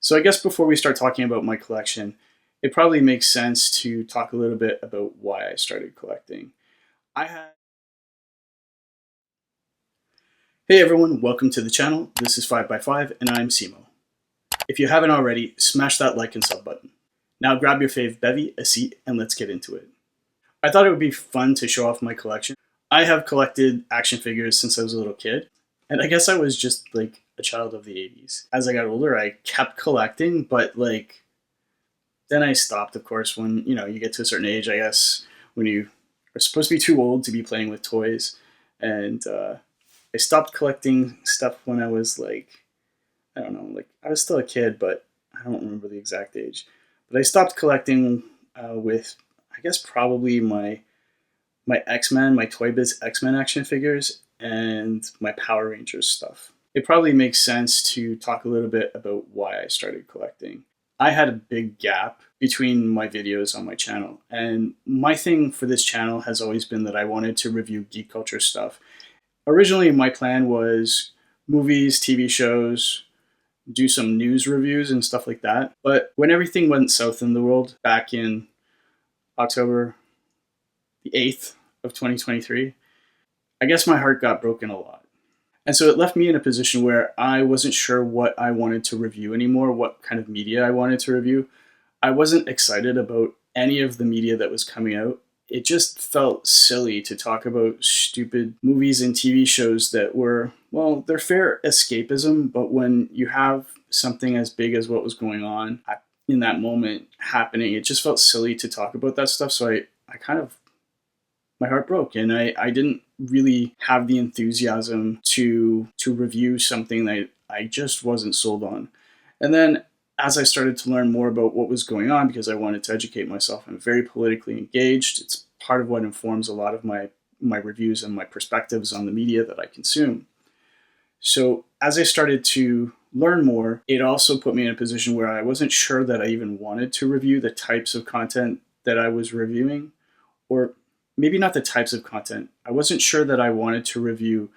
So I guess before we start talking about my collection, it probably makes sense to talk a little bit about why I started collecting. I had Hey everyone, welcome to the channel. This is FiveXFive and I'm Simo. If you haven't already, smash that like and sub button. Now grab your fave bevy, a seat, and let's get into it. I thought it would be fun to show off my collection. I have collected action figures since I was a little kid, and I guess I was just like a child of the 80s. As I got older, I kept collecting, but then I stopped, of course, when you get to a certain age, I guess, when you are supposed to be too old to be playing with toys. And I stopped collecting stuff when I was I don't know, I was still a kid, but I don't remember the exact age. But I stopped collecting with, I guess, probably my X-Men, my Toy Biz X-Men action figures, and my Power Rangers stuff. It probably makes sense to talk a little bit about why I started collecting. I had a big gap between my videos on my channel, and my thing for this channel has always been that I wanted to review geek culture stuff. Originally, my plan was movies, TV shows, do some news reviews and stuff like that. But when everything went south in the world back in October the 8th of 2023, I guess my heart got broken a lot. And so it left me in a position where I wasn't sure what I wanted to review anymore, what kind of media I wanted to review. I wasn't excited about any of the media that was coming out. It just felt silly to talk about stupid movies and TV shows that were, well, they're fair escapism, but when you have something as big as what was going on in that moment happening, it just felt silly to talk about that stuff. So my heart broke, and I didn't really have the enthusiasm to review something that I just wasn't sold on. And then as I started to learn more about what was going on, because I wanted to educate myself, I'm very politically engaged. It's part of what informs a lot of my reviews and my perspectives on the media that I consume. So as I started to learn more, it also put me in a position where I wasn't sure that I even wanted to review the types of content that I was reviewing, or maybe not the types of content. I wasn't sure that I wanted to review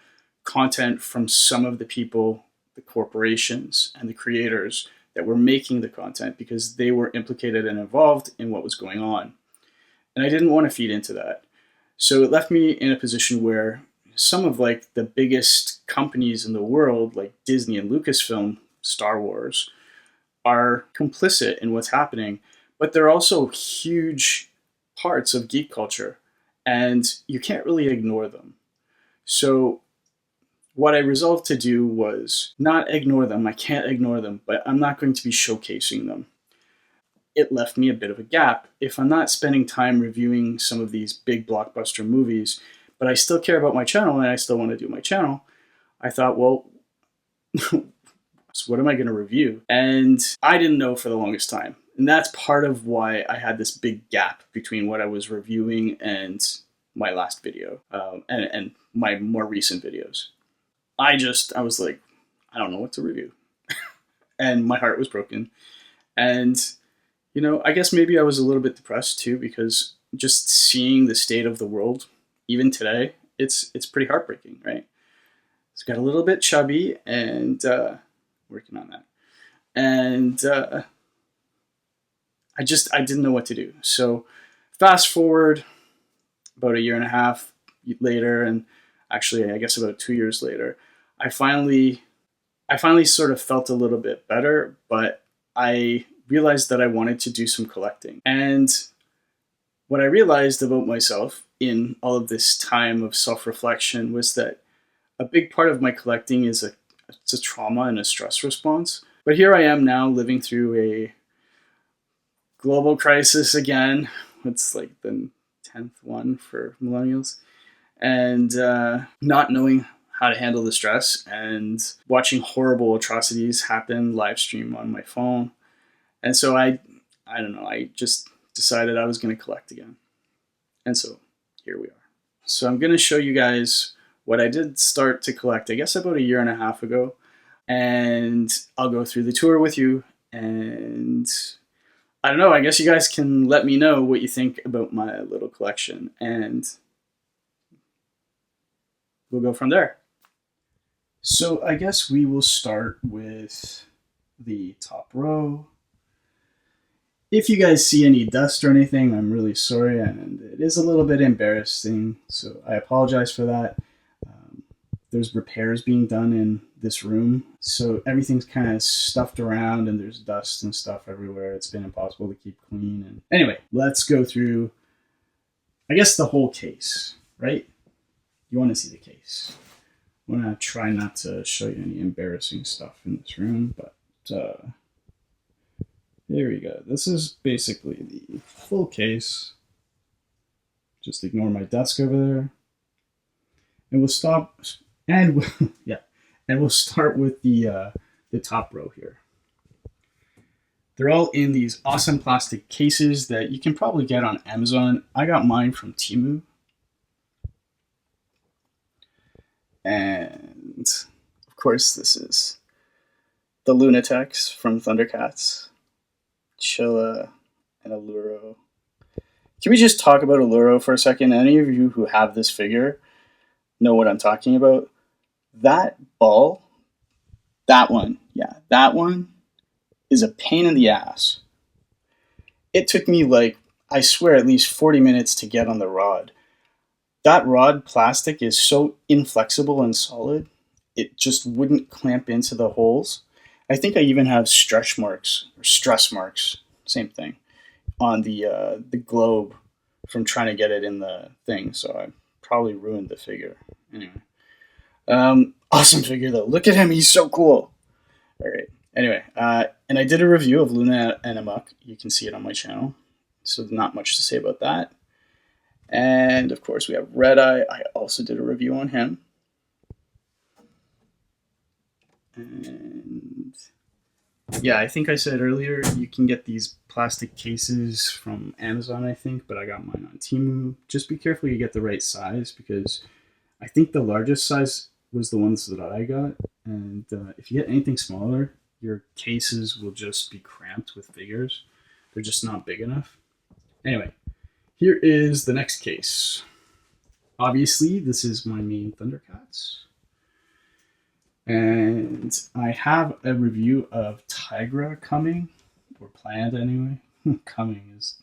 content from some of the people, the corporations, and the creators that were making the content, because they were implicated and involved in what was going on. And I didn't want to feed into that. So it left me in a position where some of the biggest companies in the world, like Disney and Lucasfilm, Star Wars, are complicit in what's happening, but they're also huge parts of geek culture, and you can't really ignore them. So what I resolved to do was not ignore them. I can't ignore them, but I'm not going to be showcasing them. It left me a bit of a gap. If I'm not spending time reviewing some of these big blockbuster movies, but I still care about my channel and I still want to do my channel, I thought, well, so what am I going to review? And I didn't know for the longest time. And that's part of why I had this big gap between what I was reviewing and my last video, and my more recent videos. I was like, I don't know what to review. And my heart was broken. And, I guess maybe I was a little bit depressed too, because just seeing the state of the world, even today, it's pretty heartbreaking, right? It's got a little bit chubby, and working on that. And I didn't know what to do. So fast forward about a year and a half later, and actually I guess about 2 years later, I finally sort of felt a little bit better, but I realized that I wanted to do some collecting. And what I realized about myself in all of this time of self-reflection was that a big part of my collecting is it's a trauma and a stress response. But here I am now living through a global crisis again. It's like the 10th one for millennials. And not knowing how to handle the stress, and watching horrible atrocities happen live stream on my phone. And so I don't know, I just decided I was going to collect again. And so here we are. So I'm going to show you guys what I did start to collect, I guess about a year and a half ago. And I'll go through the tour with you. And I don't know, I guess you guys can let me know what you think about my little collection. And we'll go from there. So I guess we will start with the top row. If you guys see any dust or anything, I'm really sorry, and it is a little bit embarrassing, so I apologize for that. There's repairs being done in this room, so everything's kind of stuffed around and there's dust and stuff everywhere. It's been impossible to keep clean. And anyway, let's go through, I guess, the whole case, right? You want to see the case. I'm going to try not to show you any embarrassing stuff in this room, but here we go. This is basically the full case. Just ignore my desk over there. And we'll stop... And we'll start with the top row here. They're all in these awesome plastic cases that you can probably get on Amazon. I got mine from Temu. And of course, this is the Lunataks from Thundercats, Chilla, and Alluro. Can we just talk about Alluro for a second? Any of you who have this figure know what I'm talking about? That ball, that one is a pain in the ass. It took me, like, I swear, at least 40 minutes to get on the rod. That rod plastic is so inflexible and solid, it just wouldn't clamp into the holes. I think I even have stress marks, same thing, on the globe from trying to get it in the thing, so I probably ruined the figure. Anyway. Awesome figure though. Look at him, he's so cool. Alright, anyway, and I did a review of Luna and Amok. You can see it on my channel, so not much to say about that. And of course we have Red Eye. I also did a review on him. And yeah, I think I said earlier, you can get these plastic cases from Amazon, I think, but I got mine on Temu. Just be careful you get the right size, because I think the largest size was the ones that I got, and if you get anything smaller, your cases will just be cramped with figures. They're just not big enough. Anyway, here is the next case. Obviously, this is my main Thundercats. And I have a review of Tigra coming, or planned anyway. Coming is...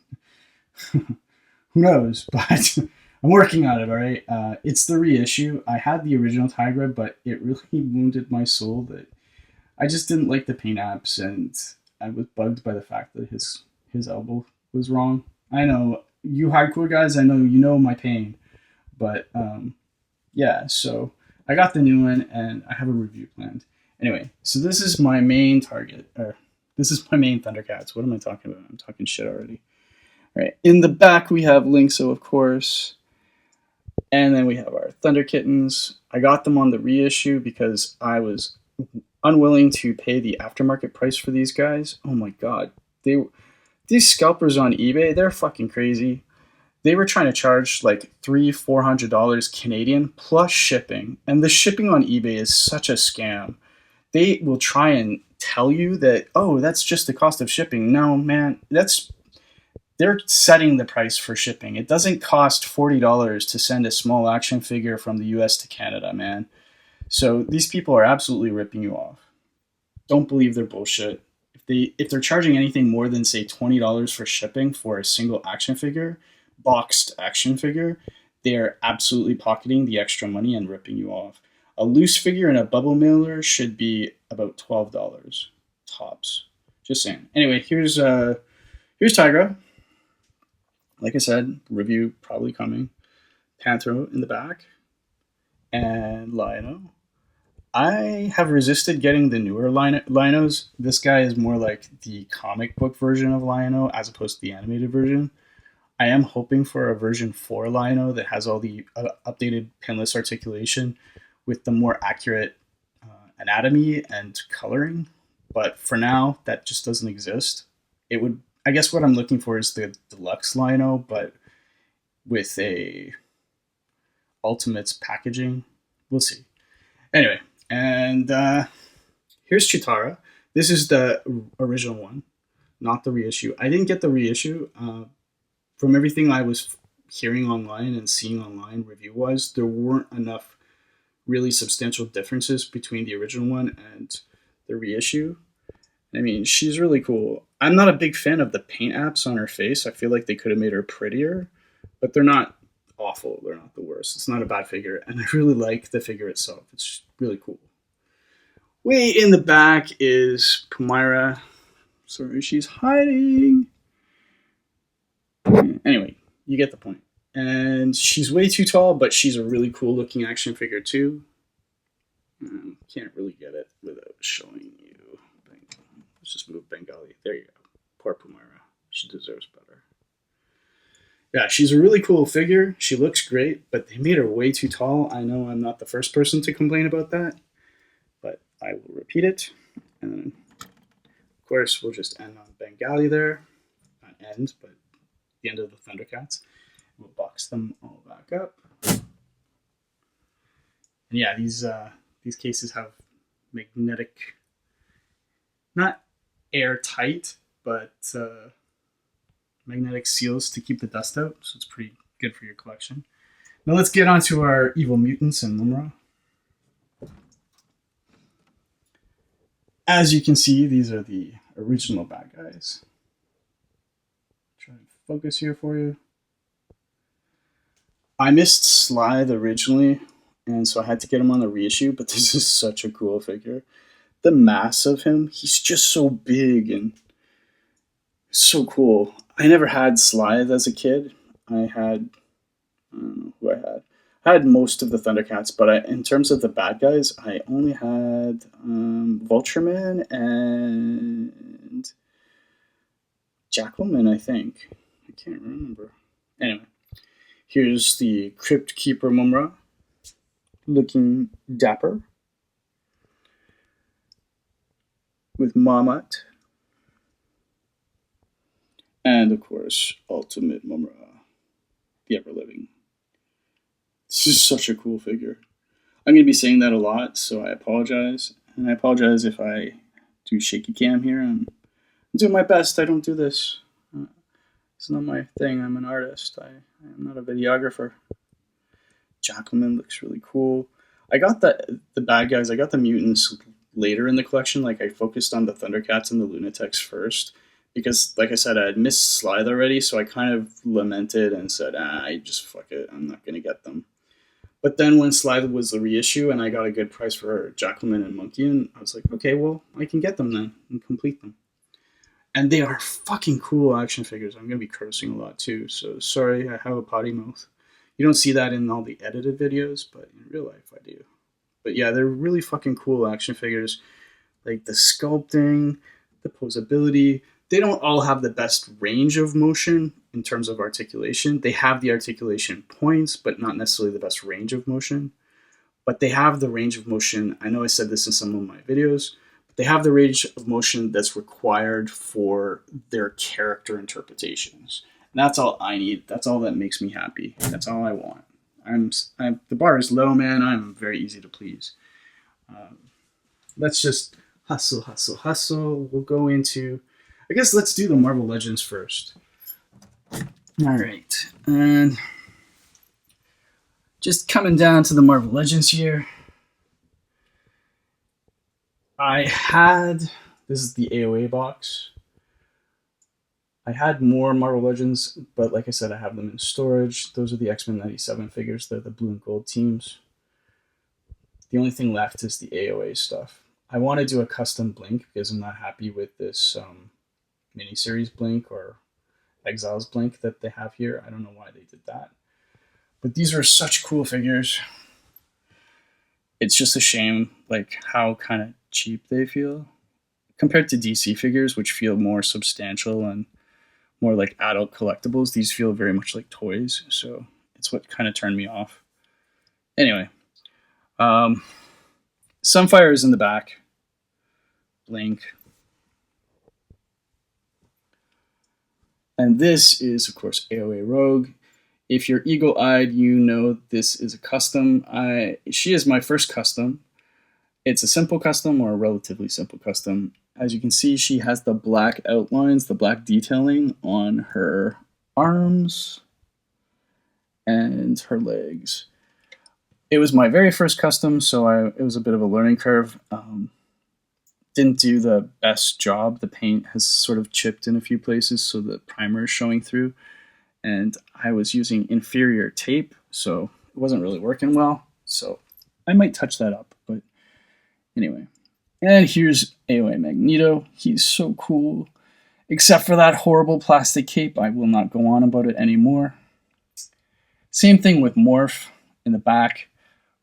who knows, but... I'm working on it, all right? It's the reissue. I had the original Tigra, but it really wounded my soul that I just didn't like the paint apps, and I was bugged by the fact that his elbow was wrong. I know, you hardcore guys, I know you know my pain. But, yeah, so I got the new one, and I have a review planned. Anyway, so this is my main target, or this is my main Thundercats. What am I talking about? I'm talking shit already. All right, in the back we have Linkso, of course. And then we have our Thunder Kittens. I got them on the reissue because I was unwilling to pay the aftermarket price for these guys. Oh my god. These scalpers on eBay, they're fucking crazy. They were trying to charge like $300-400 Canadian plus shipping. And the shipping on eBay is such a scam. They will try and tell you that, oh, that's just the cost of shipping. No, man, they're setting the price for shipping. It doesn't cost $40 to send a small action figure from the US to Canada, man. So these people are absolutely ripping you off. Don't believe their bullshit. If they're charging anything more than, say, $20 for shipping for a single action figure, boxed action figure, they are absolutely pocketing the extra money and ripping you off. A loose figure and a bubble mailer should be about $12 tops. Just saying. Anyway, here's Tigra. Like I said, review probably coming. Panthro in the back. And Lino. I have resisted getting the newer Linos. This guy is more like the comic book version of Lino as opposed to the animated version. I am hoping for a version 4 Lino that has all the updated pinless articulation with the more accurate anatomy and coloring. But for now, that just doesn't exist. I guess what I'm looking for is the deluxe Lino, but with a Ultimates packaging. We'll see. Anyway, and here's Cheetah. This is the original one, not the reissue. I didn't get the reissue. From everything I was hearing online and seeing online review-wise, there weren't enough really substantial differences between the original one and the reissue. I mean, she's really cool. I'm not a big fan of the paint apps on her face. I feel like they could have made her prettier, but they're not awful. They're not the worst. It's not a bad figure, and I really like the figure itself. It's really cool. Way in the back is Mumm-Ra. Sorry, she's hiding. Anyway, you get the point. And she's way too tall, but she's a really cool looking action figure too. Can't really get it without showing you. Let's just move Bengali. There you go. Poor Mumm-Ra. She deserves better. Yeah, she's a really cool figure. She looks great, but they made her way too tall. I know I'm not the first person to complain about that, but I will repeat it. And then, of course, we'll just end on Bengali there. Not end, but the end of the Thundercats. We'll box them all back up. And yeah, these cases have magnetic, not airtight, but magnetic seals to keep the dust out, so it's pretty good for your collection. Now let's get on to our evil mutants and Mumm-Ra. As you can see, these are the original bad guys. Try to focus here for you. I missed Slythe originally, and so I had to get him on the reissue, but this is such a cool figure. The mass of him, he's just so big and so cool. I never had Slythe as a kid. I don't know who I had. I had most of the Thundercats, but in terms of the bad guys, I only had Vultureman and Jackalman, I think. I can't remember. Anyway, here's the Crypt Keeper Mumm-Ra, looking dapper, with Mamat, and of course, Ultimate Mumm-Ra, the ever-living. This is such a cool figure. I'm going to be saying that a lot, so I apologize. And I apologize if I do shaky cam here. I'm doing my best. I don't do this. It's not my thing. I'm an artist. I am not a videographer. Jackalman looks really cool. I got the bad guys. I got the mutants later in the collection. Like, I focused on the Thundercats and the Lunataks first. Because, like I said, I had missed Slythe already, so I kind of lamented and said, I just fuck it. I'm not going to get them. But then when Slythe was the reissue and I got a good price for Jackalman and Monkey, I was like, okay, well, I can get them then and complete them. And they are fucking cool action figures. I'm going to be cursing a lot too, so sorry, I have a potty mouth. You don't see that in all the edited videos, but in real life I do. But yeah, they're really fucking cool action figures. Like the sculpting, the posability. They don't all have the best range of motion in terms of articulation. They have the articulation points, but not necessarily the best range of motion. But they have the range of motion. I know I said this in some of my videos, but they have the range of motion that's required for their character interpretations. And that's all I need. That's all that makes me happy. That's all I want. The bar is low, man. I'm very easy to please. Let's just hustle, hustle, hustle. We'll go into... I guess let's do the Marvel Legends first. All right. And just coming down to the Marvel Legends here. This is the AOA box. I had more Marvel Legends, but like I said, I have them in storage. Those are the X-Men 97 figures. They're the blue and gold teams. The only thing left is the AOA stuff. I want to do a custom Blink because I'm not happy with this miniseries Blink or Exiles Blink that they have here. I don't know why they did that. But these are such cool figures. It's just a shame like how kind of cheap they feel compared to DC figures, which feel more substantial and more like adult collectibles. These feel very much like toys, so it's what kind of turned me off. Anyway, Sunfire is in the back. Blink. And this is, of course, AOA Rogue. If you're eagle-eyed, you know this is a custom. She is my first custom. It's a simple custom or a relatively simple custom. As you can see, she has the black outlines, the black detailing on her arms and her legs. It was my very first custom, so it was a bit of a learning curve. didn't do the best job. The paint has sort of chipped in a few places, so the primer is showing through. And I was using inferior tape, so it wasn't really working well. So I might touch that up, but anyway. And here's AOA Magneto. He's so cool. Except for that horrible plastic cape, I will not go on about it anymore. Same thing with Morph in the back.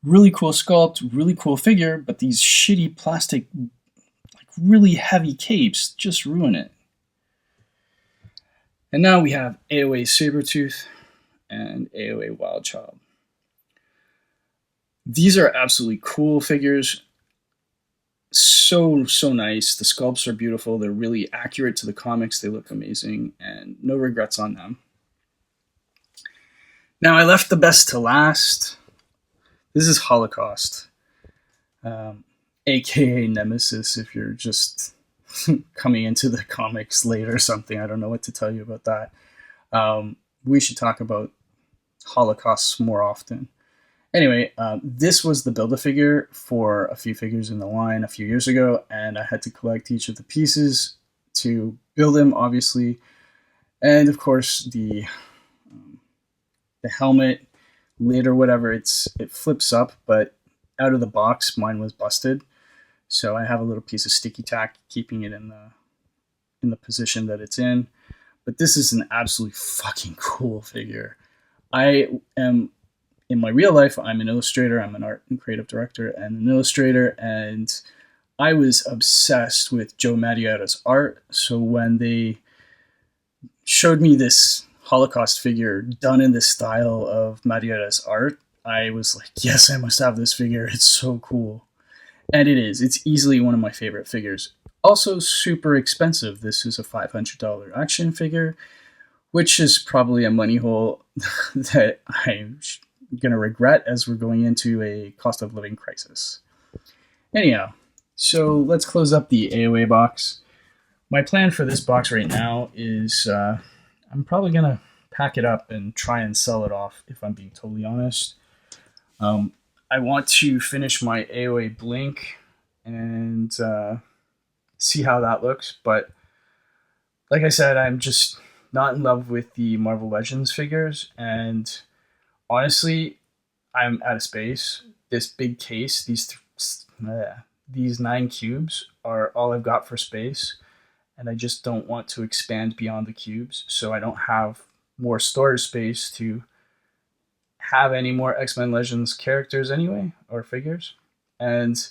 Really cool sculpt, really cool figure, but these shitty plastic, like really heavy capes just ruin it. And now we have AOA Sabretooth and AOA Wildchild. These are absolutely cool figures. So nice. The sculpts are beautiful. They're really accurate to the comics. They look amazing, and no regrets on them. Now, I left the best to last. This is Holocaust, aka Nemesis, if you're just coming into the comics late or something. I don't know what to tell you about that. We should talk about Holocausts more often. Anyway, this was the Build-A-Figure for a few figures in the line a few years ago, and I had to collect each of the pieces to build him, obviously. And of course, the helmet, lid or whatever, it flips up, but out of the box, mine was busted. So I have a little piece of sticky tack keeping it in the position that it's in. But this is an absolutely fucking cool figure. In my real life, I'm an illustrator. I'm an art and creative director and an illustrator, and I was obsessed with Joe Maddiotta's art. So when they showed me this Holocaust figure done in the style of Maddiotta's art, I was like, yes, I must have this figure. It's so cool. And it is. It's easily one of my favorite figures. Also super expensive. This is a $500 action figure, which is probably a money hole that I'm going to regret as we're going into a cost of living crisis. Anyhow, so let's close up the AOA box. My plan for this box right now is I'm probably going to pack it up and try and sell it off, if I'm being totally honest. I want to finish my AOA Blink and see how that looks, but like I said, I'm just not in love with the Marvel Legends figures, and honestly, I'm out of space. This big case, these 9 cubes are all I've got for space, and I just don't want to expand beyond the cubes, so I don't have more storage space to have any more X-Men Legends characters anyway, or figures. And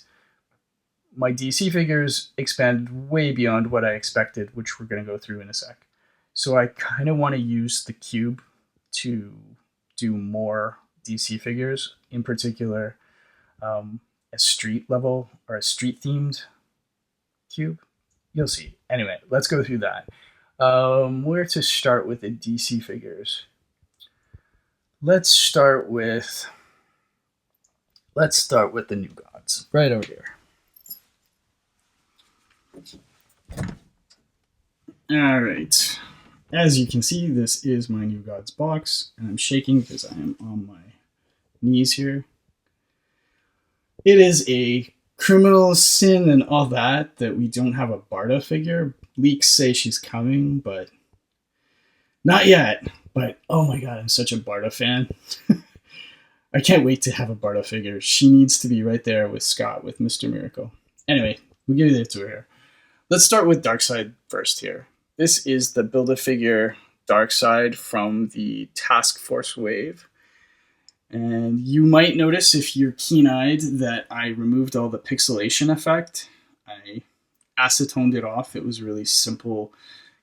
my DC figures expanded way beyond what I expected, which we're going to go through in a sec. So I kind of want to use the cube to do more DC figures, in particular a street level or a street themed cube. You'll see. Anyway, let's go through that. Where to start with the DC figures? Let's start with the New Gods right over here. All right. As you can see, this is my New Gods box, and I'm shaking because I am on my knees here. It is a criminal sin and all that we don't have a Barda figure. Leaks say she's coming, but not yet. But oh my god, I'm such a Barda fan. I can't wait to have a Barda figure. She needs to be right there with Scott, with Mr. Miracle. Anyway, we'll get into it here. Let's start with Darkseid first here. This is the Build-A-Figure Darkseid from the Task Force wave. And you might notice, if you're keen-eyed, that I removed all the pixelation effect. I acetoned it off. It was really simple.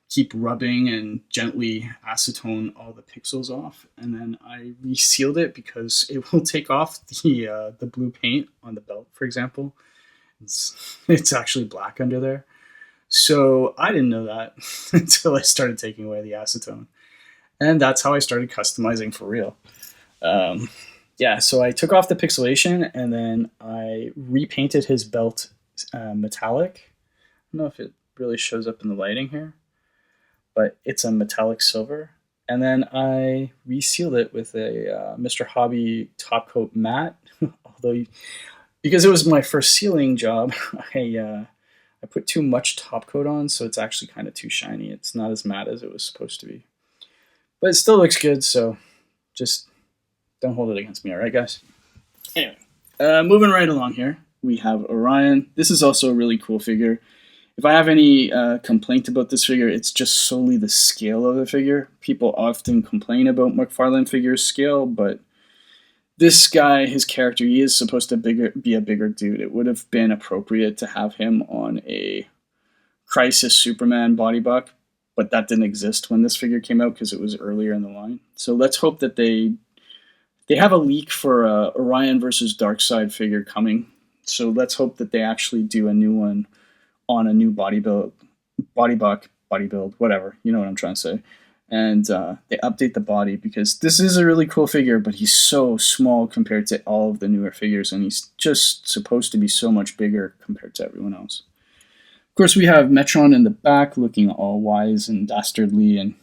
Keep rubbing and gently acetone all the pixels off. And then I resealed it because it will take off the blue paint on the belt, for example. It's actually black under there. So I didn't know that until I started taking away the acetone. And that's how I started customizing for real. So I took off the pixelation and then I repainted his belt metallic. I don't know if it really shows up in the lighting here, but it's a metallic silver. And then I resealed it with a Mr. Hobby top coat matte. Although, because it was my first sealing job, I I put too much top coat on, so it's actually kind of too shiny. It's not as matte as it was supposed to be. But it still looks good, so just don't hold it against me, alright guys? Anyway, moving right along here, we have Orion. This is also a really cool figure. If I have any complaint about this figure, it's just solely the scale of the figure. People often complain about McFarlane figures' scale, but this guy, his character, he is supposed to be a bigger dude. It would have been appropriate to have him on a Crisis Superman body buck, but that didn't exist when this figure came out because it was earlier in the line. So let's hope that they have a leak for a Orion versus Darkseid figure coming. So let's hope that they actually do a new one on a new body build, whatever. You know what I'm trying to say. And they update the body, because this is a really cool figure, but he's so small compared to all of the newer figures, and he's just supposed to be so much bigger compared to everyone else. Of course, we have Metron in the back looking all wise and dastardly, and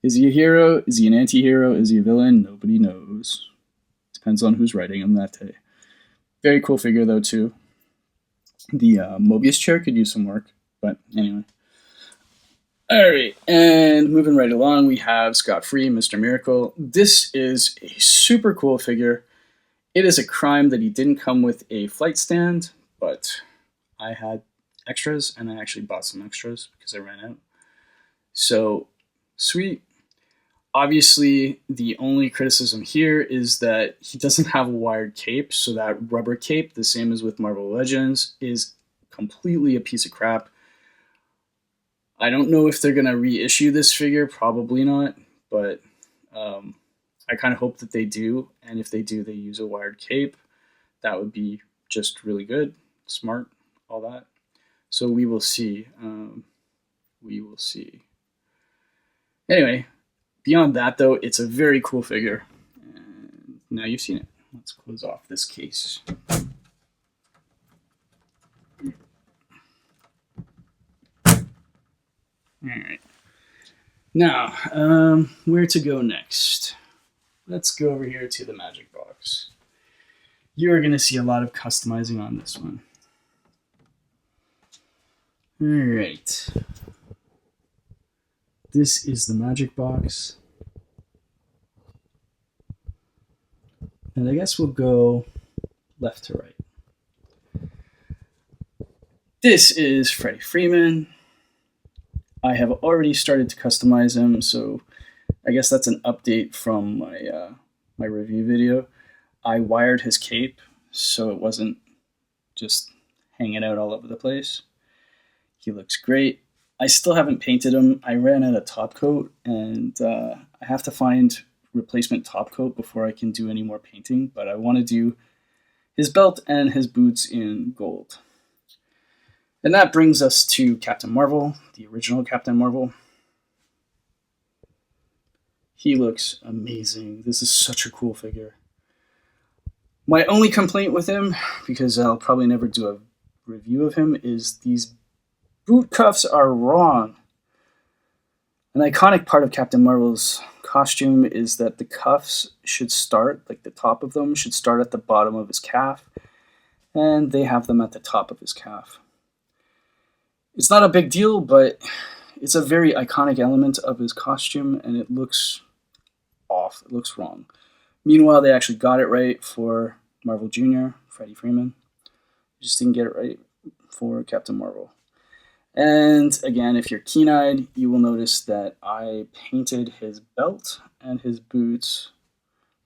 is he a hero? Is he an anti-hero? Is he a villain? Nobody knows. Depends on who's writing him that day. Very cool figure, though, too. The Mobius chair could use some work, but anyway. Alright, and moving right along, we have Scott Free, Mr. Miracle. This is a super cool figure. It is a crime that he didn't come with a flight stand, but I had extras, and I actually bought some extras because I ran out. So, sweet. Obviously, the only criticism here is that he doesn't have a wired cape, so that rubber cape, the same as with Marvel Legends, is completely a piece of crap. I don't know if they're going to reissue this figure, probably not, but I kind of hope that they do, and if they do, they use a wired cape. That would be just really good, smart, all that. So we will see. We will see. Anyway, beyond that, though, it's a very cool figure. And now you've seen it. Let's close off this case. Alright. Now, where to go next? Let's go over here to the magic box. You're going to see a lot of customizing on this one. Alright. This is the magic box. And I guess we'll go left to right. This is Freddie Freeman. I have already started to customize him, so I guess that's an update from my review video. I wired his cape so it wasn't just hanging out all over the place. He looks great. I still haven't painted him. I ran out of top coat, and I have to find replacement top coat before I can do any more painting, but I want to do his belt and his boots in gold. And that brings us to Captain Marvel, the original Captain Marvel. He looks amazing. This is such a cool figure. My only complaint with him, because I'll probably never do a review of him, is these boot cuffs are wrong. An iconic part of Captain Marvel's costume is that the cuffs should start, like the top of them, should start at the bottom of his calf, and they have them at the top of his calf. It's not a big deal, but it's a very iconic element of his costume, and it looks off. It looks wrong. Meanwhile, they actually got it right for Marvel Jr., Freddie Freeman. Just didn't get it right for Captain Marvel. And again, if you're keen-eyed, you will notice that I painted his belt and his boots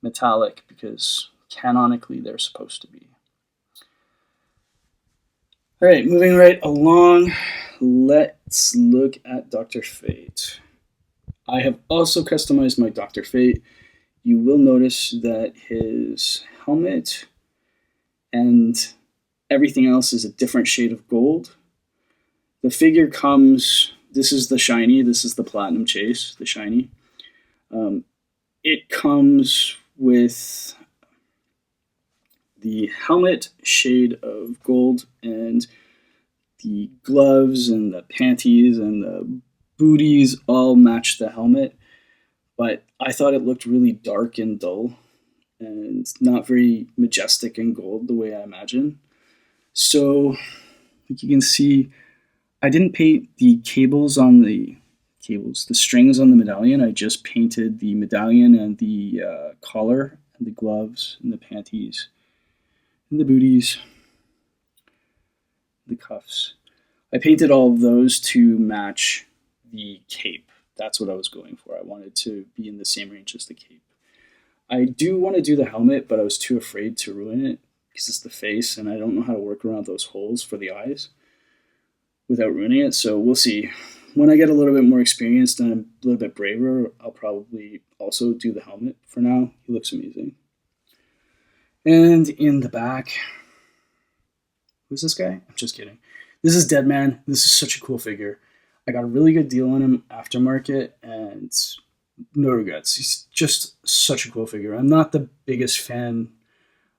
metallic because canonically they're supposed to be. All right, moving right along, let's look at Dr. Fate. I have also customized my Dr. Fate. You will notice that his helmet and everything else is a different shade of gold. The figure comes, this is the shiny, this is the Platinum Chase, the shiny. It comes with the helmet shade of gold, and the gloves and the panties and the booties all match the helmet, but I thought it looked really dark and dull and not very majestic and gold the way I imagine. So Like you can see, I didn't paint the the strings on the medallion. I just painted the medallion and the collar and the gloves and the panties and the booties, the cuffs. I painted all of those to match the cape. That's what I was going for. I wanted to be in the same range as the cape. I do want to do the helmet, but I was too afraid to ruin it because it's the face, and I don't know how to work around those holes for the eyes without ruining it. So we'll see. When I get a little bit more experienced and a little bit braver, I'll probably also do the helmet. For now, he looks amazing. And in the back, who's this guy? I'm just kidding. This is Deadman. This is such a cool figure. I got a really good deal on him aftermarket, and no regrets. He's just such a cool figure. I'm not the biggest fan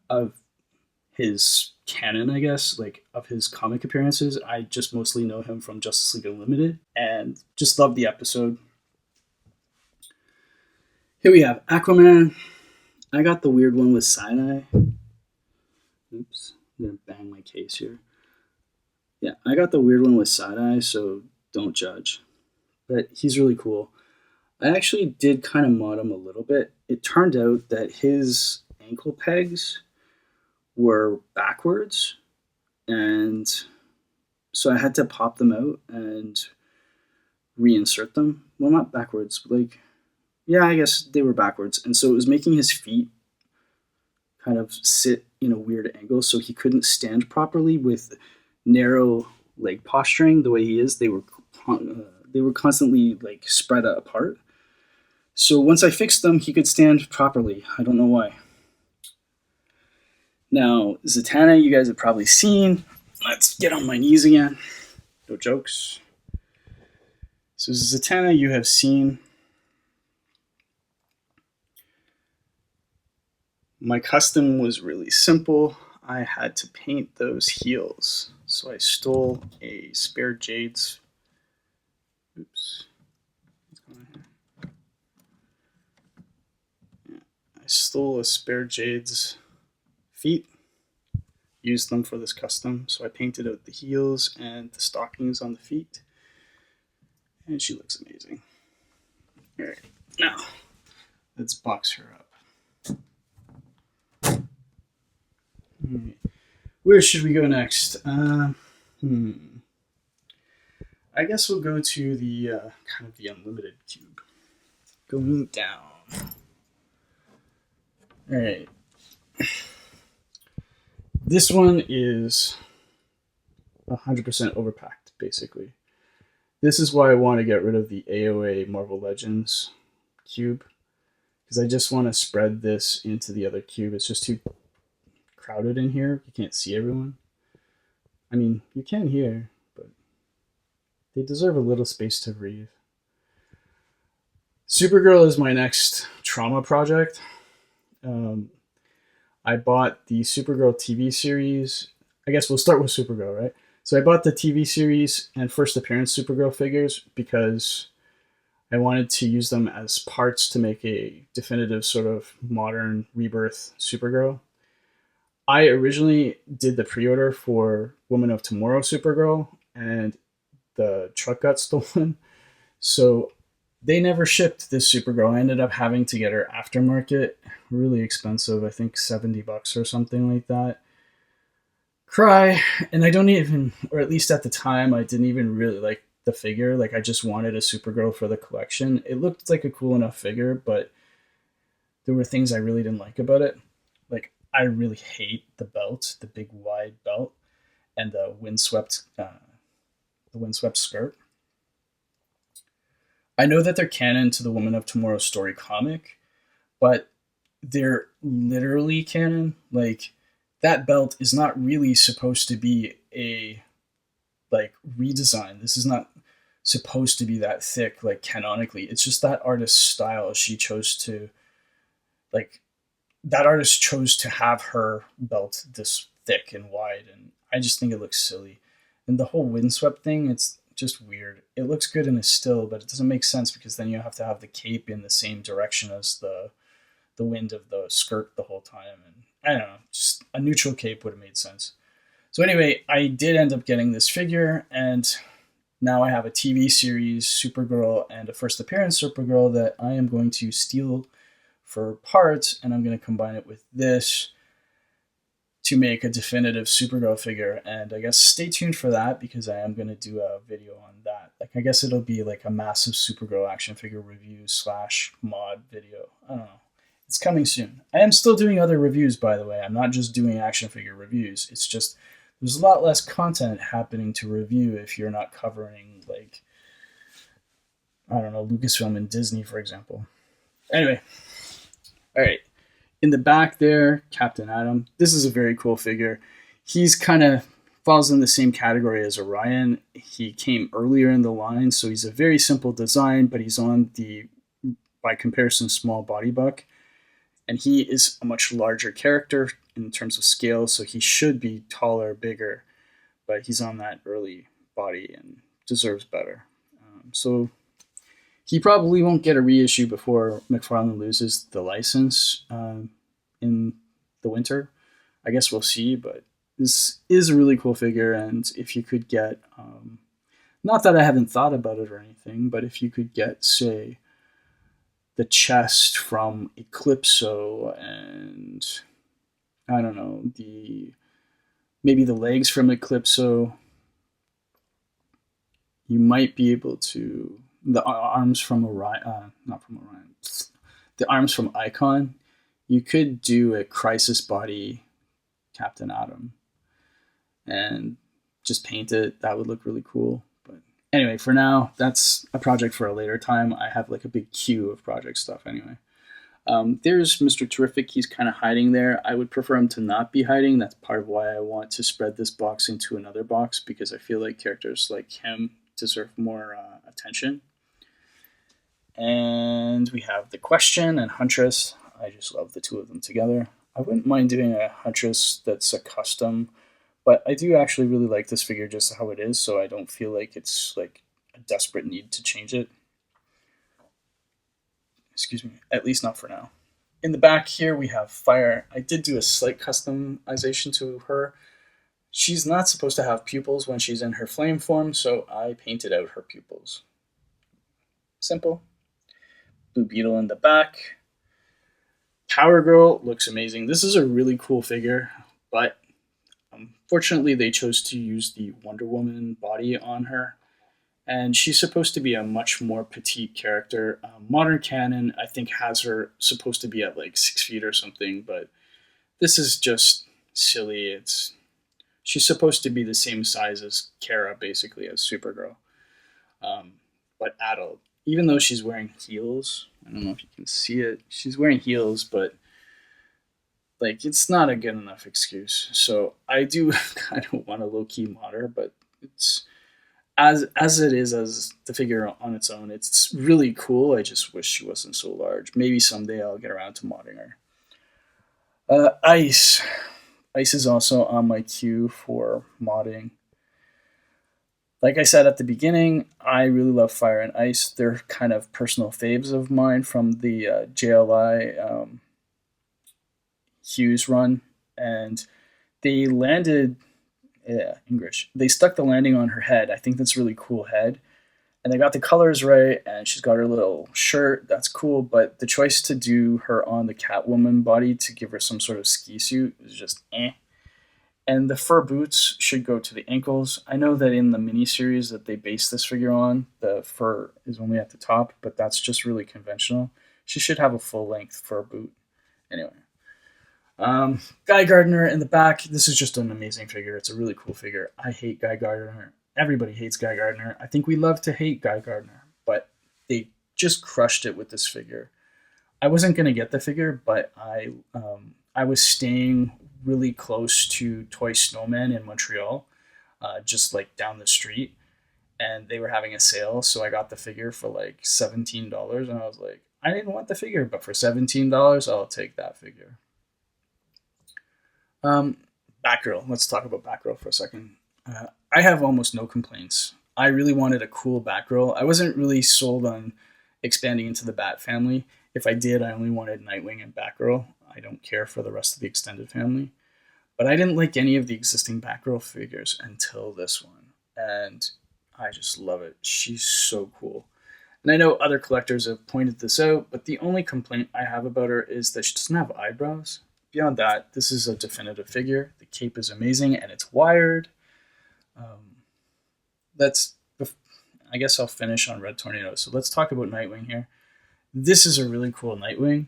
of his canon, I guess, like of his comic appearances. I just mostly know him from Justice League Unlimited and just love the episode. Here we have Aquaman. I got the weird one with side-eye. Oops, I'm going to bang my case here. Yeah, I got the weird one with side-eye, so don't judge. But he's really cool. I actually did kind of mod him a little bit. It turned out that his ankle pegs were backwards, and so I had to pop them out and reinsert them. Well, not backwards, but like, yeah, I guess they were backwards. And so it was making his feet kind of sit in a weird angle, so he couldn't stand properly with narrow leg posturing the way he is. They were constantly like spread apart. So once I fixed them, he could stand properly. I don't know why. Now, Zatanna, you guys have probably seen. Let's get on my knees again. No jokes. So Zatanna, you have seen. My custom was really simple. I had to paint those heels. So I stole a spare Jade's. Oops. What's going on here? Yeah. I stole a spare Jade's feet, used them for this custom, so I painted out the heels and the stockings on the feet, and she looks amazing. All right, now let's box her up. Where should we go next? I guess we'll go to the kind of the unlimited cube. Going down. All right. This one is 100% overpacked, basically. This is why I want to get rid of the AOA Marvel Legends cube, because I just want to spread this into the other cube. It's just too crowded in here. You can't see everyone. I mean, you can here, but they deserve a little space to breathe. Supergirl is my next trauma project. I bought the Supergirl TV series. I guess we'll start with Supergirl, right? So I bought the TV series and first appearance Supergirl figures because I wanted to use them as parts to make a definitive sort of modern rebirth Supergirl. I originally did the pre-order for Woman of Tomorrow Supergirl, and the truck got stolen. So they never shipped this Supergirl. I ended up having to get her aftermarket, really expensive, I think $70 or something like that. Cry, and I don't even, or at least at the time, I didn't even really like the figure. Like, I just wanted a Supergirl for the collection. It looked like a cool enough figure, but there were things I really didn't like about it. Like, I really hate the belt, the big wide belt, and the windswept skirt. I know that they're canon to the Woman of Tomorrow story comic, but they're literally canon. Like, that belt is not really supposed to be a like redesign. This is not supposed to be that thick, like canonically. It's just that artist's style. She chose to, like, that artist chose to have her belt this thick and wide, and I just think it looks silly. And the whole windswept thing, it's just weird. It looks good in a still, but it doesn't make sense because then you have to have the cape in the same direction as the wind of the skirt the whole time. And I don't know, just a neutral cape would have made sense. So anyway, I did end up getting this figure, and now I have a TV series, Supergirl, and a first appearance Supergirl that I am going to steal for parts, and I'm going to combine it with this to make a definitive Supergirl figure. And I guess stay tuned for that, because I am going to do a video on that. Like, I guess it'll be like a massive Supergirl action figure review / mod video. I don't know. It's coming soon. I am still doing other reviews, by the way. I'm not just doing action figure reviews. It's just there's a lot less content happening to review if you're not covering, like, I don't know, Lucasfilm and Disney, for example. Anyway, all right. In the back there, Captain Atom. This is a very cool figure. He's kind of falls in the same category as Orion. He came earlier in the line, so he's a very simple design, but he's on the, by comparison, small body buck. And he is a much larger character in terms of scale, so he should be taller, bigger, but he's on that early body and deserves better. So he probably won't get a reissue before McFarlane loses the license in the winter. I guess we'll see, but this is a really cool figure, and if you could get, not that I haven't thought about it or anything, but if you could get, say, the chest from Eclipso, and I don't know, maybe the legs from Eclipso, you might be able to, the arms from Orion, not from Orion, the arms from Icon, you could do a Crisis body Captain Atom and just paint it. That would look really cool. Anyway, for now, that's a project for a later time. I have like a big queue of project stuff anyway. There's Mr. Terrific. He's kind of hiding there. I would prefer him to not be hiding. That's part of why I want to spread this box into another box, because I feel like characters like him deserve more attention. And we have the Question and Huntress. I just love the two of them together. I wouldn't mind doing a Huntress that's a custom, but I do actually really like this figure just how it is, so I don't feel like it's like a desperate need to change it. Excuse me, at least not for now. In the back here we have Fire. I did do a slight customization to her. She's not supposed to have pupils when she's in her flame form, so I painted out her pupils. Simple. Blue Beetle in the back. Powergirl looks amazing. This is a really cool figure, but unfortunately, they chose to use the Wonder Woman body on her, and she's supposed to be a much more petite character. Modern canon, I think, has her supposed to be at like 6 feet or something, but this is just silly. She's supposed to be the same size as Kara, basically, as Supergirl, but adult. Even though she's wearing heels, I don't know if you can see it. She's wearing heels, but like, it's not a good enough excuse. So I do kind of want a low-key mod her, but it's as it is as the figure on its own. It's really cool. I just wish she wasn't so large. Maybe someday I'll get around to modding her. Ice. Ice is also on my queue for modding. Like I said at the beginning, I really love Fire and Ice. They're kind of personal faves of mine from the JLI Hughes run, and they landed English. They stuck the landing on her head. I think that's a really cool head, and they got the colors right, and she's got her little shirt. That's cool, but the choice to do her on the Catwoman body to give her some sort of ski suit is just eh. And the fur boots should go to the ankles. I know that in the miniseries that they base this figure on, the fur is only at the top, but that's just really conventional. She should have a full-length fur boot. Anyway. Guy Gardner in the back. This is just an amazing figure. It's a really cool figure. I hate Guy Gardner. Everybody hates Guy Gardner. I think we love to hate Guy Gardner, but they just crushed it with this figure. I wasn't going to get the figure, but I was staying really close to Toy Snowman in Montreal, just like down the street, and they were having a sale, so I got the figure for like $17, and I was like, I didn't want the figure, but for $17, I'll take that figure. Batgirl. Let's talk about Batgirl for a second. I have almost no complaints. I really wanted a cool Batgirl. I wasn't really sold on expanding into the Bat family. If I did, I only wanted Nightwing and Batgirl. I don't care for the rest of the extended family. But I didn't like any of the existing Batgirl figures until this one. And I just love it. She's so cool. And I know other collectors have pointed this out, but the only complaint I have about her is that she doesn't have eyebrows. Beyond that, this is a definitive figure. The cape is amazing, and it's wired. I guess I'll finish on Red Tornado. So let's talk about Nightwing here. This is a really cool Nightwing.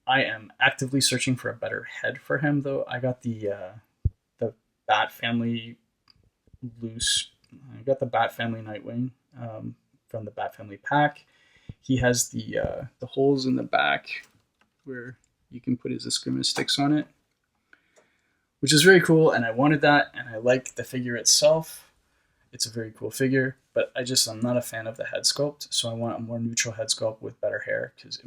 I am actively searching for a better head for him, though. I got the Bat Family loose. I got the Bat Family Nightwing from the Bat Family pack. He has the holes in the back where you can put his Eskrima sticks on it, which is very cool, and I wanted that, and I like the figure itself. It's a very cool figure, but I'm not a fan of the head sculpt, so I want a more neutral head sculpt with better hair, because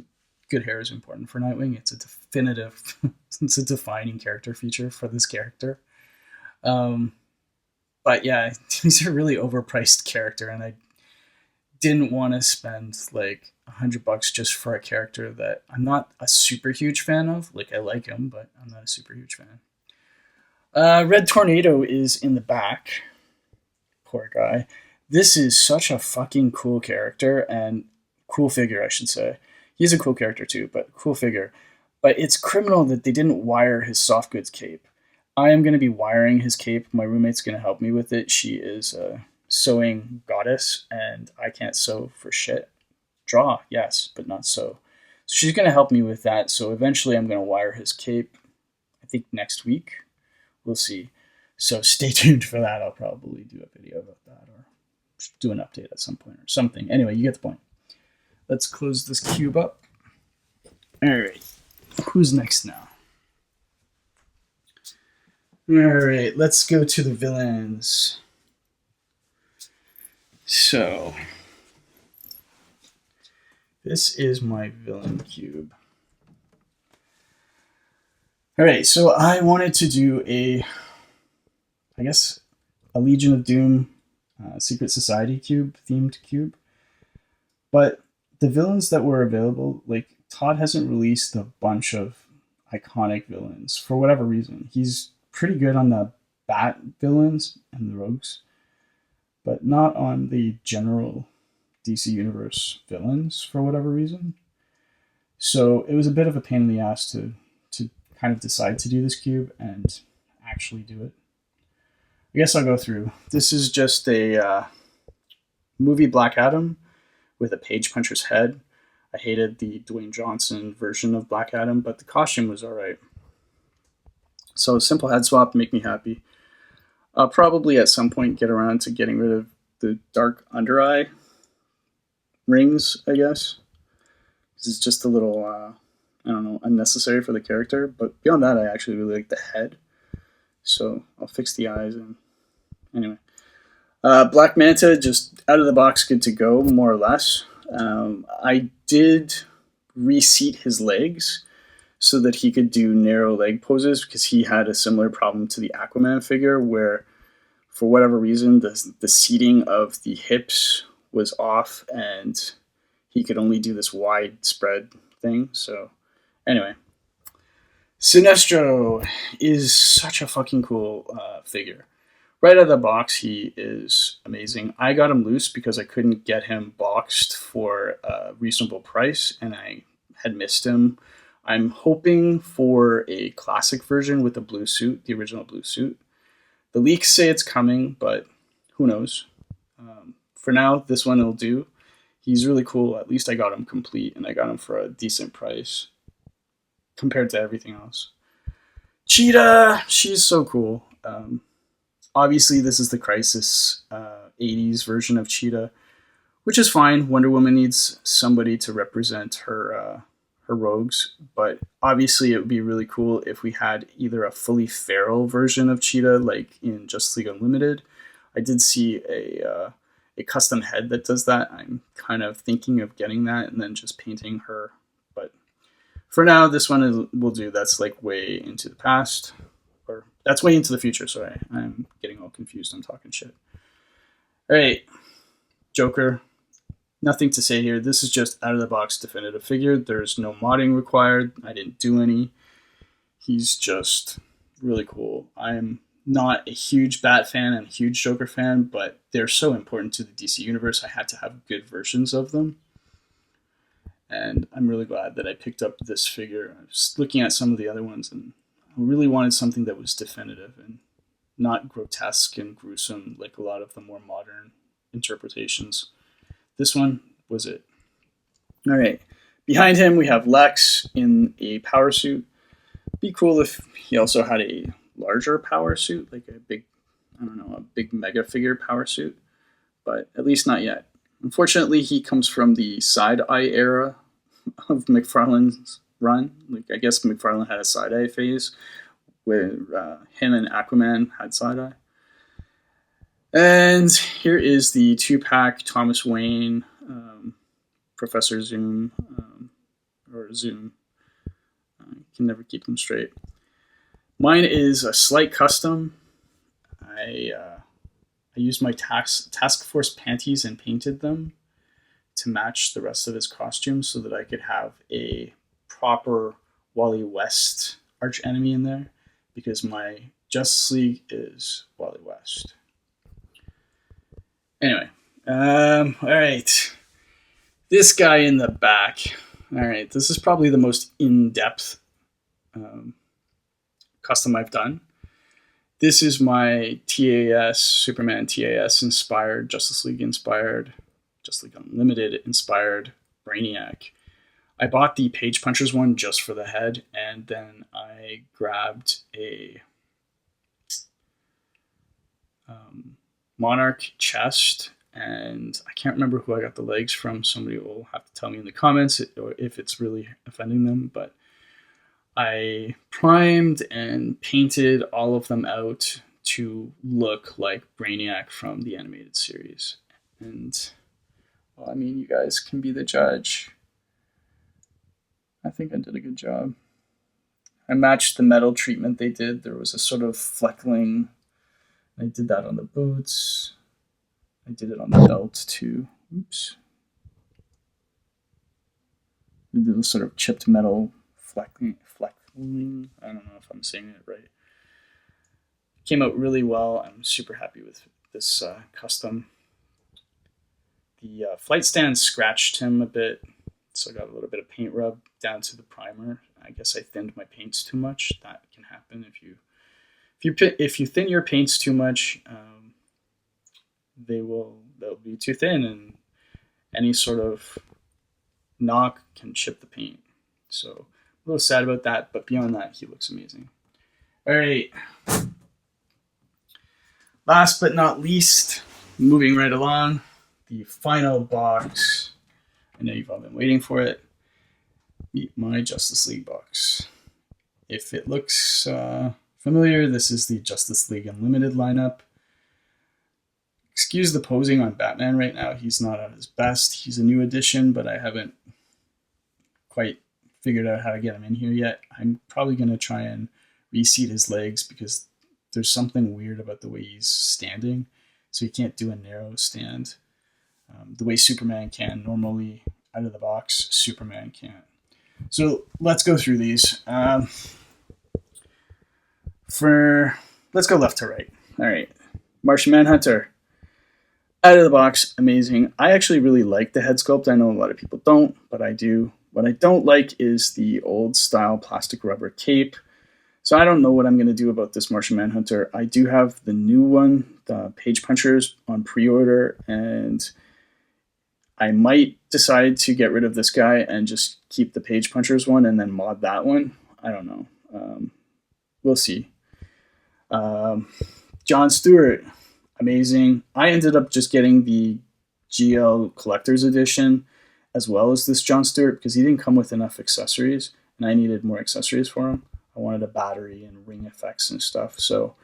good hair is important for Nightwing. It's a definitive, it's a defining character feature for this character. But yeah, he's a really overpriced character, and I didn't want to spend like $100 just for a character that I'm not a super huge fan of. Like, I like him, but I'm not a super huge fan. Red Tornado is in the back. Poor guy. This is such a fucking cool character, and cool figure, I should say. He's a cool character too, but cool figure. But it's criminal that they didn't wire his soft goods cape. I am going to be wiring his cape. My roommate's going to help me with it. She is a sewing goddess, and I can't sew for shit. Draw, yes, but not sew. So she's going to help me with that. So eventually I'm going to wire his cape, I think next week. We'll see. So stay tuned for that. I'll probably do a video about that, or do an update at some point or something. Anyway, you get the point. Let's close this cube up. All right. Who's next now? All right. Let's go to the villains. So this is my villain cube. All right. So I wanted to do a Legion of Doom Secret Society themed cube. But the villains that were available, like, Todd hasn't released a bunch of iconic villains for whatever reason. He's pretty good on the Bat villains and the Rogues, but not on the general DC Universe villains for whatever reason. So it was a bit of a pain in the ass to kind of decide to do this cube and actually do it. I guess I'll go through. This is just a movie Black Adam with a Page Puncher's head. I hated the Dwayne Johnson version of Black Adam, but the costume was alright. So a simple head swap, make me happy. I'll probably at some point get around to getting rid of the dark under eye rings, I guess. It's just a little, unnecessary for the character. But beyond that, I actually really like the head. So I'll fix the eyes. And anyway, Black Manta, just out of the box, good to go, more or less. I did reseat his legs so that he could do narrow leg poses, because he had a similar problem to the Aquaman figure where, for whatever reason, the seating of the hips was off and he could only do this wide spread thing. So anyway, Sinestro is such a fucking cool figure. Right out of the box, he is amazing. I got him loose because I couldn't get him boxed for a reasonable price, and I had missed him. I'm hoping for a classic version with the blue suit, the original blue suit. The leaks say it's coming, but who knows? For now, this one will do. He's really cool. At least I got him complete, and I got him for a decent price compared to everything else. Cheetah, she's so cool. Obviously, this is the Crisis 80s version of Cheetah, which is fine. Wonder Woman needs somebody to represent her rogues, but obviously it would be really cool if we had either a fully feral version of Cheetah, like in Justice League Unlimited. I did see a custom head that does that. I'm kind of thinking of getting that and then just painting her. But for now, this one will do. That's like way into the past. Or that's way into the future, sorry. I'm getting all confused. I'm talking shit. All right. Joker. Nothing to say here. This is just out-of-the-box definitive figure. There's no modding required. I didn't do any. He's just really cool. I'm not a huge Bat fan and a huge Joker fan, but they're so important to the DC universe. I had to have good versions of them. And I'm really glad that I picked up this figure. I was looking at some of the other ones, and I really wanted something that was definitive and not grotesque and gruesome like a lot of the more modern interpretations. This one was it. All right. Behind him, we have Lex in a power suit. Be cool if he also had a larger power suit, like a big, I don't know, a big mega figure power suit, but at least not yet. Unfortunately, he comes from the side-eye era of McFarlane's run. Like, I guess McFarlane had a side-eye phase where him and Aquaman had side-eye. And here is the 2-pack Thomas Wayne, Professor Zoom, or Zoom. I can never keep them straight. Mine is a slight custom. I used my task force panties and painted them to match the rest of his costume so that I could have a proper Wally West arch enemy in there, because my Justice League is Wally West. Anyway, all right. This guy in the back. All right, this is probably the most in-depth custom I've done. This is my TAS, Superman TAS inspired, Justice League inspired, Justice League Unlimited inspired Brainiac. I bought the Page Punchers one just for the head, and then I grabbed a Monarch chest, and I can't remember who I got the legs from. Somebody will have to tell me in the comments if it's really offending them, but I primed and painted all of them out to look like Brainiac from the animated series. And, well, I mean, you guys can be the judge. I think I did a good job. I matched the metal treatment they did. There was a sort of fleckling. I did that on the boots. I did it on the belt too. Oops. I did a sort of chipped metal fleckling. I don't know if I'm saying it right. It came out really well. I'm super happy with this custom. The flight stand scratched him a bit, so I got a little bit of paint rub down to the primer. I guess I thinned my paints too much. That can happen if you thin your paints too much. They'll be too thin, and any sort of knock can chip the paint. So a little sad about that, but beyond that, he looks amazing. All right. Last but not least, moving right along, the final box. I know you've all been waiting for it. Meet my Justice League box. If it looks familiar, this is the Justice League Unlimited lineup. Excuse the posing on Batman right now. He's not at his best. He's a new addition, but I haven't quite figured out how to get him in here yet. I'm probably going to try and reseat his legs because there's something weird about the way he's standing. So he can't do a narrow stand. The way Superman can normally out of the box, Superman can't. So let's go through these. Let's go left to right. All right. Martian Manhunter. Out of the box, amazing. I actually really like the head sculpt. I know a lot of people don't, but I do. What I don't like is the old style plastic rubber cape. So I don't know what I'm going to do about this Martian Manhunter. I do have the new one, the Page Punchers, on pre-order, and I might decide to get rid of this guy and just keep the Page Punchers one and then mod that one. I don't know. We'll see. John Stewart. Amazing. I ended up just getting the GL Collector's Edition as well as this John Stewart because he didn't come with enough accessories and I needed more accessories for him. I wanted a battery and ring effects and stuff. So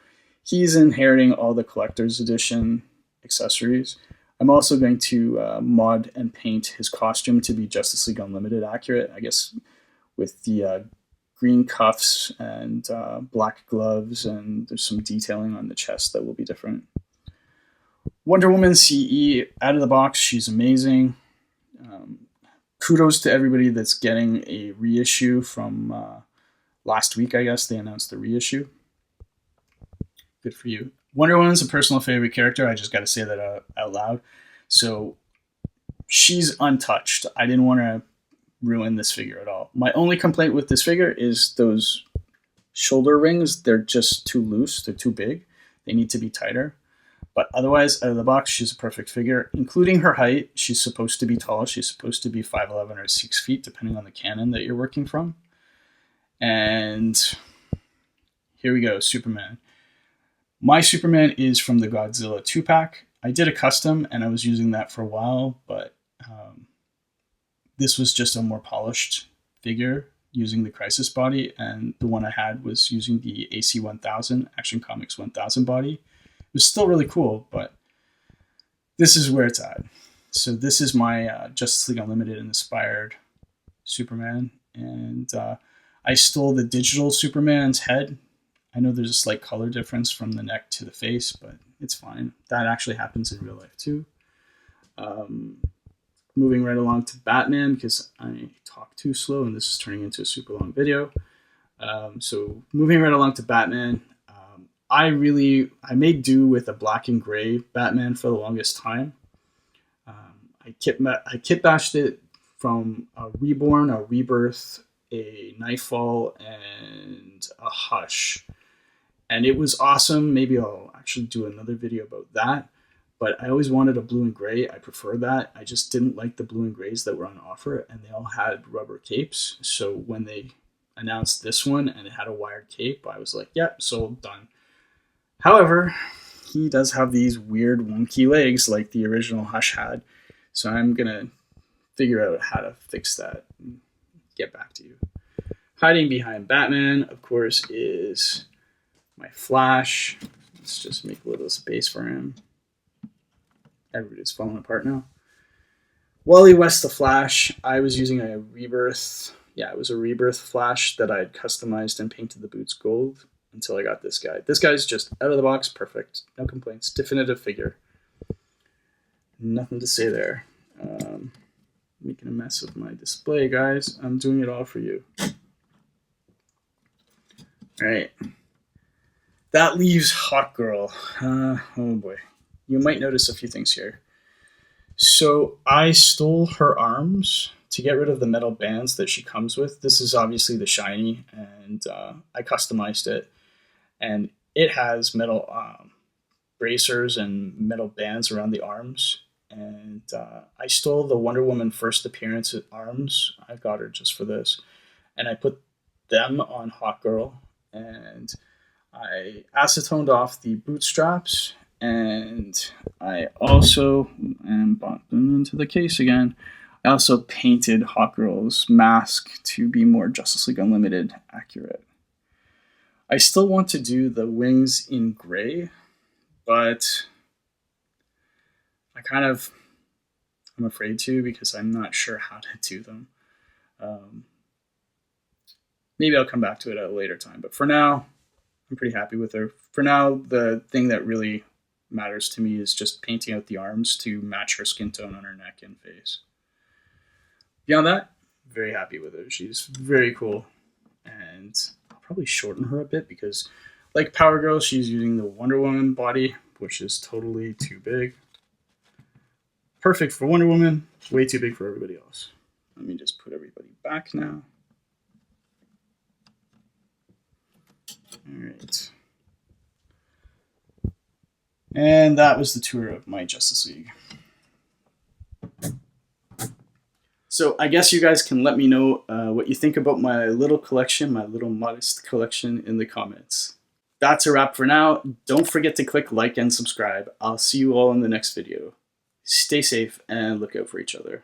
he's inheriting all the Collector's Edition accessories. I'm also going to mod and paint his costume to be Justice League Unlimited accurate, I guess, with the green cuffs and black gloves, and there's some detailing on the chest that will be different. Wonder Woman CE, out of the box, she's amazing. Kudos to everybody that's getting a reissue from last week, I guess. They announced the reissue. Good for you. Wonder Woman's a personal favorite character. I just got to say that out loud. So she's untouched. I didn't want to ruin this figure at all. My only complaint with this figure is those shoulder rings. They're just too loose. They're too big. They need to be tighter. But otherwise, out of the box, she's a perfect figure, including her height. She's supposed to be tall. She's supposed to be 5'11" or 6 feet, depending on the canon that you're working from. And here we go, Superman. My Superman is from the Godzilla 2-pack. I did a custom, and I was using that for a while, but this was just a more polished figure using the Crisis body, and the one I had was using the AC 1000, Action Comics 1000 body. It was still really cool, but this is where it's at. So this is my Justice League Unlimited inspired Superman, and I stole the digital Superman's head. I know there's a slight color difference from the neck to the face, but it's fine. That actually happens in real life too. Moving right along to Batman, because I talk too slow and this is turning into a super long video. So moving right along to Batman, I made do with a black and gray Batman for the longest time. I kit bashed it from a Reborn, a Rebirth, a Nightfall, and a Hush. And it was awesome. Maybe I'll actually do another video about that. But I always wanted a blue and gray. I prefer that. I just didn't like the blue and grays that were on offer, and they all had rubber capes. So when they announced this one and it had a wired cape, I was like, yep, sold, done. However, he does have these weird wonky legs like the original Hush had. So I'm going to figure out how to fix that and get back to you. Hiding behind Batman, of course, is my Flash. Let's just make a little space for him. Everybody's falling apart now. Wally West the Flash. I was using a Rebirth. Yeah, it was a Rebirth Flash that I had customized and painted the boots gold until I got this guy. This guy's just out of the box, perfect. No complaints. Definitive figure. Nothing to say there. Making a mess of my display, guys. I'm doing it all for you. All right. That leaves Hawkgirl. Oh boy. You might notice a few things here. So I stole her arms to get rid of the metal bands that she comes with. This is obviously the shiny, and I customized it. And it has metal bracers and metal bands around the arms. And I stole the Wonder Woman first appearance arms. I got her just for this. And I put them on Hawkgirl. And I acetoned off the bootstraps. And I also, and bumped them into the case again, I also painted Hawkgirl's mask to be more Justice League Unlimited accurate. I still want to do the wings in gray, but I'm afraid to because I'm not sure how to do them. Maybe I'll come back to it at a later time, but for now, I'm pretty happy with her. For now, the thing that really matters to me is just painting out the arms to match her skin tone on her neck and face. Beyond that, very happy with her. She's very cool, and I'll probably shorten her a bit because, like Powergirl, she's using the Wonder Woman body, which is totally too big. Perfect for Wonder Woman, way too big for everybody else. Let me just put everybody back now. All right. And that was the tour of my Justice League. So I guess you guys can let me know what you think about my little collection, my little modest collection in the comments. That's a wrap for now. Don't forget to click like and subscribe. I'll see you all in the next video. Stay safe and look out for each other.